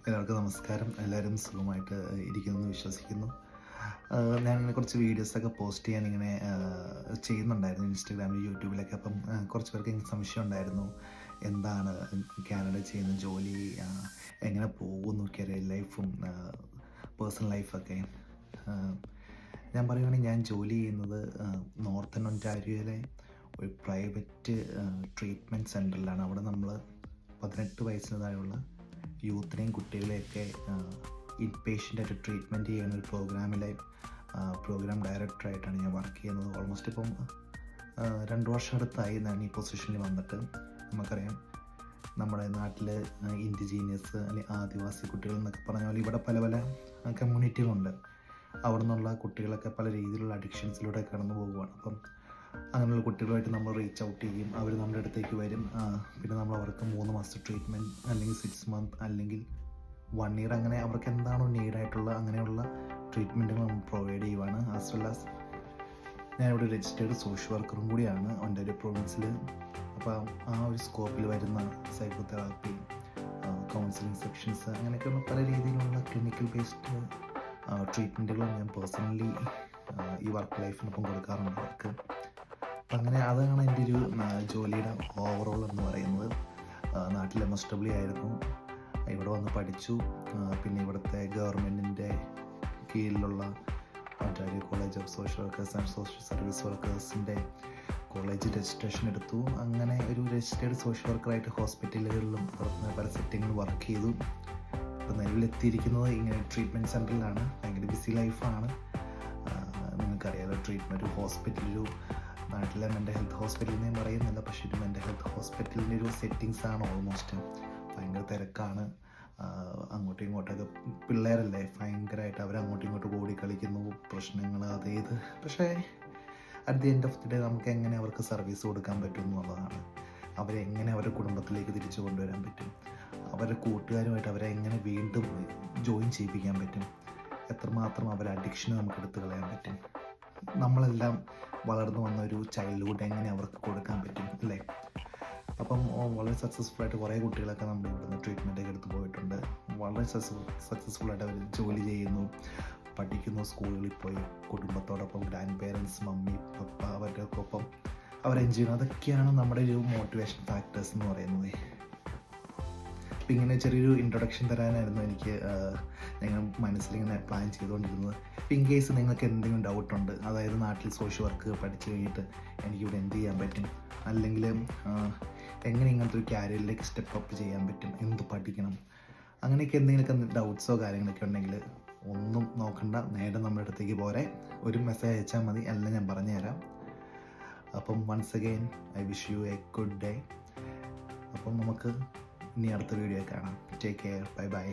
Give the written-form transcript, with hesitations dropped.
എല്ലാവർക്കും നമസ്കാരം. എല്ലാവരും സുഖമായിട്ട് ഇരിക്കുമെന്ന് വിശ്വസിക്കുന്നു. ഞാനിങ്ങനെ കുറച്ച് വീഡിയോസൊക്കെ പോസ്റ്റ് ചെയ്യാനിങ്ങനെ ചെയ്യുന്നുണ്ടായിരുന്നു ഇൻസ്റ്റാഗ്രാമിൽ, യൂട്യൂബിലൊക്കെ. അപ്പം കുറച്ച് പേർക്ക് എനിക്ക് സംശയം ഉണ്ടായിരുന്നു, എന്താണ് കാനഡ ചെയ്യുന്ന ജോലി, എങ്ങനെ പോകുന്നു കരിയർ ലൈഫും പേഴ്സണൽ ലൈഫൊക്കെ. ഞാൻ പറയുകയാണെങ്കിൽ ഞാൻ ജോലി ചെയ്യുന്നത് നോർത്തേൺ ഒൻറ്റാരിയോയിലെ ഒരു പ്രൈവറ്റ് ട്രീറ്റ്മെൻറ്റ് സെൻറ്ററിലാണ്. അവിടെ നമ്മൾ 18 വയസ്സിന് താഴെയുള്ള യൂത്തിനെയും കുട്ടികളെയൊക്കെ ഇൻപേഷ്യൻ്റായിട്ട് ട്രീറ്റ്മെൻറ്റ് ചെയ്യുന്ന ഒരു പ്രോഗ്രാമിലെ പ്രോഗ്രാം ഡയറക്ടറായിട്ടാണ് ഞാൻ വർക്ക് ചെയ്യുന്നത്. ഓൾമോസ്റ്റ് ഇപ്പം 2 വർഷം അടുത്തായി ഞാൻ ഈ പൊസിഷനിൽ വന്നിട്ട്. നമുക്കറിയാം, നമ്മുടെ നാട്ടിൽ ഇൻഡിജീനിയസ് അല്ലെങ്കിൽ ആദിവാസി കുട്ടികൾ എന്നൊക്കെ പറഞ്ഞ പോലെ ഇവിടെ പല പല കമ്മ്യൂണിറ്റികളുണ്ട്. അവിടെ നിന്നുള്ള കുട്ടികളൊക്കെ പല രീതിയിലുള്ള അഡിക്ഷൻസിലൂടെ കടന്നു പോകുകയാണ്. അപ്പം അങ്ങനെയുള്ള കുട്ടികളുമായിട്ട് നമ്മൾ റീച്ച് ഔട്ട് ചെയ്യും. അവർ നമ്മുടെ അടുത്തേക്ക് വരും. പിന്നെ നമ്മൾ അവർക്ക് 3 മാസത്തെ ട്രീറ്റ്മെൻറ്റ്, അല്ലെങ്കിൽ 6 മന്ത്, അല്ലെങ്കിൽ 1 ഇയർ, അങ്ങനെ അവർക്ക് എന്താണോ നീഡായിട്ടുള്ള അങ്ങനെയുള്ള ട്രീറ്റ്മെൻറ്റുകൾ നമ്മൾ പ്രൊവൈഡ് ചെയ്യുവാണ്. ആസ് വെൽ ആസ് ഞാനിവിടെ രജിസ്റ്റേർഡ് സോഷ്യൽ വർക്കറും കൂടിയാണ് എൻ്റെ ഒരു പ്രൊവിൻസിൽ. അപ്പോൾ ആ ഒരു സ്കോപ്പിൽ വരുന്ന സൈക്കോതെറാപ്പി, കൗൺസിലിംഗ് സെക്ഷൻസ്, അങ്ങനെയൊക്കെയുള്ള പല രീതിയിലുള്ള ക്ലിനിക്കൽ ബേസ്ഡ് ട്രീറ്റ്മെൻറ്റുകളും ഞാൻ പേഴ്സണലി ഈ വർക്ക് ലൈഫിനൊപ്പം കൊടുക്കാറുണ്ട് അവർക്ക്. അങ്ങനെ അതാണ് എൻ്റെ ഒരു ജോലിയുടെ ഓവറോൾ എന്ന് പറയുന്നത്. നാട്ടിൽ MSW ആയിരുന്നു, ഇവിടെ വന്ന് പഠിച്ചു. പിന്നെ ഇവിടുത്തെ ഗവൺമെൻറ്റിൻ്റെ കീഴിലുള്ള Ontario college of social workers and social service വർക്കേഴ്സിൻ്റെ കോളേജ് രജിസ്ട്രേഷൻ എടുത്തു. അങ്ങനെ ഒരു രജിസ്റ്റേർഡ് സോഷ്യൽ വർക്കറായിട്ട് ഹോസ്പിറ്റലുകളിലും പല സെറ്റിങ്ങിലും വർക്ക് ചെയ്തു. ഇപ്പോൾ നിലവിലെത്തിയിരിക്കുന്നത് ഇങ്ങനെ ട്രീറ്റ്മെൻറ്റ് സെൻറ്ററിലാണ്. ഭയങ്കര ബിസി ലൈഫാണ്. നിങ്ങൾക്കറിയാലോ, ട്രീറ്റ്മെൻറ്റ് ഹോസ്പിറ്റലിൽ, നാട്ടിലെ മെൻ്റൽ ഹെൽത്ത് ഹോസ്പിറ്റലിൽ ഞാൻ പറയുന്നില്ല, പക്ഷേ ഒരു മെൻ്റൽ ഹെൽത്ത് ഹോസ്പിറ്റലിൻ്റെ ഒരു സെറ്റിങ്സാണ്. ഓൾമോസ്റ്റ് ഭയങ്കര തിരക്കാണ്. അങ്ങോട്ടും ഇങ്ങോട്ടൊക്കെ പിള്ളേരല്ലേ, ഭയങ്കരമായിട്ട് അവരങ്ങോട്ടും ഇങ്ങോട്ടും ഓടി കളിക്കുന്നു, പ്രശ്നങ്ങൾ അതേത്. പക്ഷേ at the end of the day നമുക്ക് എങ്ങനെ അവർക്ക് സർവീസ് കൊടുക്കാൻ പറ്റും എന്നുള്ളതാണ്. അവരെ എങ്ങനെ അവരുടെ കുടുംബത്തിലേക്ക് തിരിച്ചു കൊണ്ടുവരാൻ പറ്റും, അവരുടെ കൂട്ടുകാരുമായിട്ട് അവരെ എങ്ങനെ വീണ്ടും ജോയിൻ ചെയ്യിപ്പിക്കാൻ പറ്റും, എത്രമാത്രം അവരെ അഡിക്ഷന് നമുക്ക് എടുത്തു കളയാൻ പറ്റും, നമ്മളെല്ലാം വളർന്നു വന്ന ഒരു ചൈൽഡ്ഹുഡ് എങ്ങനെ അവർക്ക് കൊടുക്കാൻ പറ്റും, അല്ലേ? അപ്പം വളരെ സക്സസ്ഫുള്ളായിട്ട് കുറേ കുട്ടികളൊക്കെ നമ്മൾ ഇവിടുന്ന് ട്രീറ്റ്മെൻറ്റൊക്കെ എടുത്ത് പോയിട്ടുണ്ട്. വളരെ സക്സസ്ഫുള്ളായിട്ട് അവർ ജോലി ചെയ്യുന്നു, പഠിക്കുന്നു, സ്കൂളുകളിൽ പോയി കുടുംബത്തോടൊപ്പം, ഗ്രാൻഡ് പേരൻസ്, മമ്മി പപ്പ അവരുടെ ഒപ്പം അവർ എൻജോയ് ചെയ്യുന്നു. അതൊക്കെയാണ് നമ്മുടെ ഒരു മോട്ടിവേഷൻ ഫാക്ടേഴ്സ് എന്ന് പറയുന്നത്. അപ്പം ഇങ്ങനെ ചെറിയൊരു ഇൻട്രൊഡക്ഷൻ തരാനായിരുന്നു എനിക്ക് ഞങ്ങൾ മനസ്സിലിങ്ങനെ പ്ലാൻ ചെയ്തുകൊണ്ടിരുന്നത്. ഇൻ കേസ് നിങ്ങൾക്ക് എന്തെങ്കിലും ഡൗട്ടുണ്ട്, അതായത് നാട്ടിൽ സോഷ്യൽ വർക്ക് പഠിച്ചു കഴിഞ്ഞിട്ട് എനിക്കിവിടെ എന്ത് ചെയ്യാൻ പറ്റും, അല്ലെങ്കിൽ എങ്ങനെ ഇങ്ങനത്തെ ഒരു ക്യാരിയറിലേക്ക് സ്റ്റെപ്പ് അപ്പ് ചെയ്യാൻ പറ്റും, എന്ത് പഠിക്കണം, അങ്ങനെയൊക്കെ എന്തെങ്കിലുമൊക്കെ ഡൗട്ട്സോ കാര്യങ്ങളൊക്കെ ഉണ്ടെങ്കിൽ ഒന്നും നോക്കണ്ട, നേരെ നമ്മുടെ അടുത്തേക്ക് പോരെ, ഒരു മെസ്സേജ് അയച്ചാൽ മതി, എല്ലാം ഞാൻ പറഞ്ഞുതരാം. അപ്പം once again I wish you a good day. അപ്പം നമുക്ക് ഇനി അടുത്ത വീഡിയോ കാണാം. Take care, bye by.